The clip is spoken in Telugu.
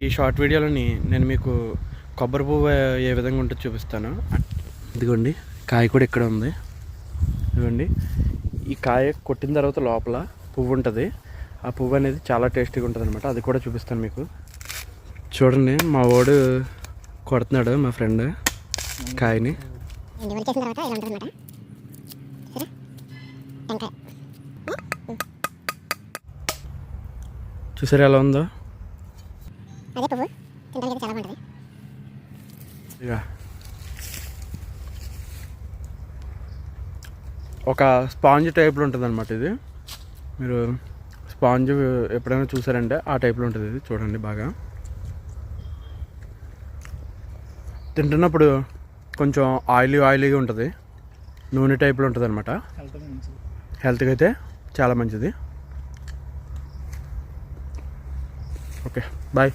ఈ షార్ట్ వీడియోలోని నేను మీకు కొబ్బరి పువ్వు ఏ విధంగా ఉంటుందో చూపిస్తాను. ఇదిగోండి, కాయ కూడా ఇక్కడ ఉంది. ఇదిగోండి, ఈ కాయ కొట్టిన తర్వాత లోపల పువ్వు ఉంటుంది. ఆ పువ్వు అనేది చాలా టేస్టీగా ఉంటుంది అనమాట. అది కూడా చూపిస్తాను మీకు. చూడండి, మా వాడు కొడుతున్నాడు, మా ఫ్రెండ్ కాయని. చూసారా ఎలా ఉందో? ఇక ఒక స్పాంజ్ టైప్లో ఉంటుంది అనమాట. ఇది మీరు స్పాంజ్ ఎప్పుడైనా చూసారంటే ఆ టైప్లో ఉంటుంది. ఇది చూడండి, బాగా తింటున్నప్పుడు కొంచెం ఆయిలీగా ఉంటుంది, నూనె టైప్లో ఉంటుంది అనమాట. హెల్త్కి అయితే చాలా మంచిది. Okay, bye.